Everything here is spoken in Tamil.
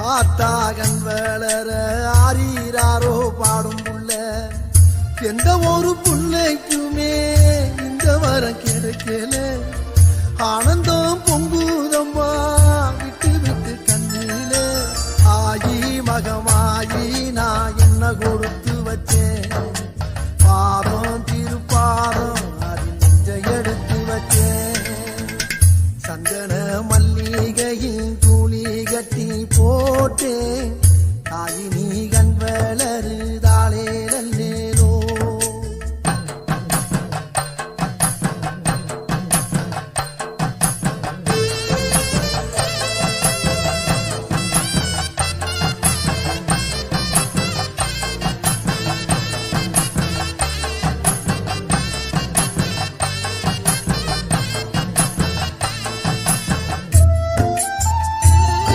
ஆத்தாகன் வளர ஆரீராரோ பாடும் புள்ள எந்த ஒரு புள்ளைக்குமே இந்த வரம் கிடைக்கல ஆனந்தம் பொங்குதம்மா விட்டு விட்டு கண்ணில ஆயி மகமாயி நான் என்ன கொடுத்து வச்சேன் பாதம் திருப்பாதம் அது நெஞ்ச எடுத்து வச்சேன் சந்தன மல்லிகையின் தூளி கட்டி போட்டேன் தாயி நீ கண் வளரு தாளேல